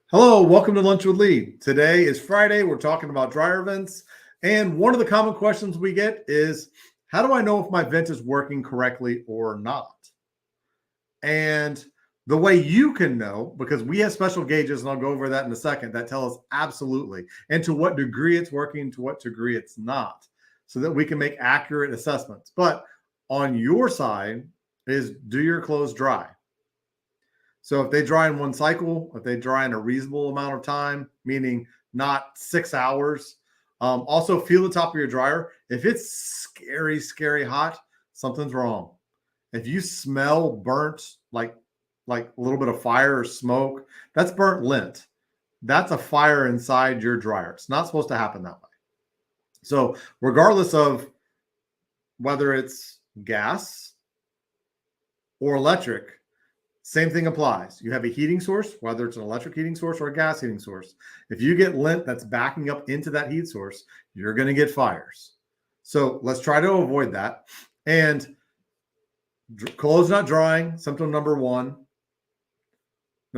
Hello, welcome to Lunch with Lee. Today is Friday. We're talking about dryer vents. And one of the common questions we get is, how do I know if my vent is working correctly or not? And the way you can know, because we have special gauges, and I'll go over that in a second, that tell us absolutely, and to what degree it's working, to what degree it's not, so that we can make accurate assessments. But on your side is, do your clothes dry? So if they dry in one cycle, if they dry in a reasonable amount of time, meaning not 6 hours, also feel the top of your dryer. If it's scary, scary hot, something's wrong. If you smell burnt, like a little bit of fire or smoke, that's burnt lint. That's a fire inside your dryer. It's not supposed to happen that way. So regardless of whether it's gas or electric, same thing applies. You have a heating source, whether it's an electric heating source or a gas heating source. If you get lint that's backing up into that heat source, you're going to get fires. So let's try to avoid that. And clothes not drying, symptom number one.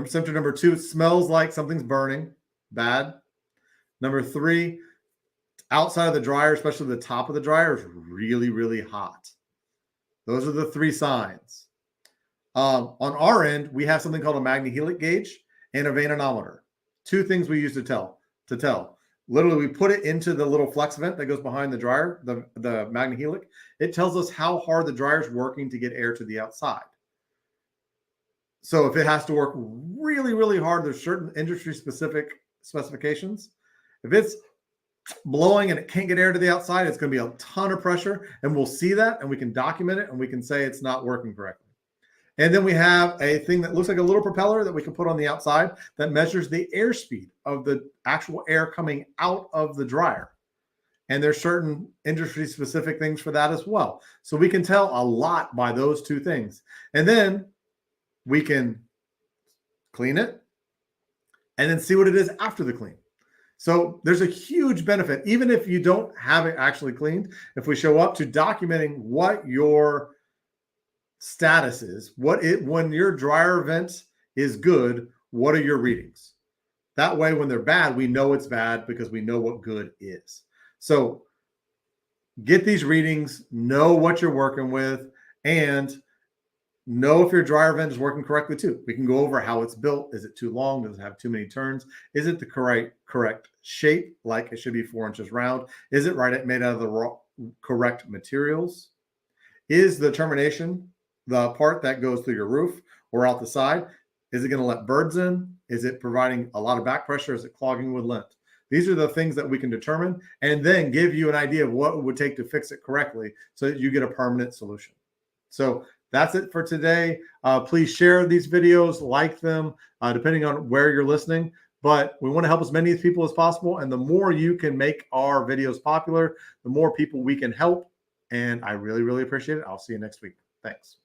Symptom number two, it smells like something's burning, bad. Number three, outside of the dryer, especially the top of the dryer, is really, really hot. Those are the three signs. On our end, we have something called a Magnehelic gauge and a vanometer. Two things we use to tell. Literally, we put it into the little flex vent that goes behind the dryer, the Magnehelic. It tells us how hard the dryer is working to get air to the outside. So if it has to work really, really hard, there's certain industry-specific specifications. If it's blowing and it can't get air to the outside, it's going to be a ton of pressure, and we'll see that, and we can document it, and we can say it's not working correctly. And then we have a thing that looks like a little propeller that we can put on the outside that measures the airspeed of the actual air coming out of the dryer. And there's certain industry-specific things for that as well. So we can tell a lot by those two things. And then we can clean it and then see what it is after the clean. So there's a huge benefit, even if you don't have it actually cleaned, if we show up to documenting what your status is, when your dryer vent is good, what are your readings? That way, when they're bad, we know it's bad because we know what good is. So get these readings, know what you're working with, and know if your dryer vent is working correctly too. We can go over how it's built. Is it too long? Does it have too many turns? Is it the correct shape, like it should be 4 inches round? Is it made out of the correct materials? Is the termination the part that goes through your roof or out the side? Is it going to let birds in? Is it providing a lot of back pressure? Is it clogging with lint? These are the things that we can determine and then give you an idea of what it would take to fix it correctly so that you get a permanent solution. So that's it for today. Please share these videos, like them, depending on where you're listening. But we want to help as many people as possible. And the more you can make our videos popular, the more people we can help. And I really, really appreciate it. I'll see you next week. Thanks.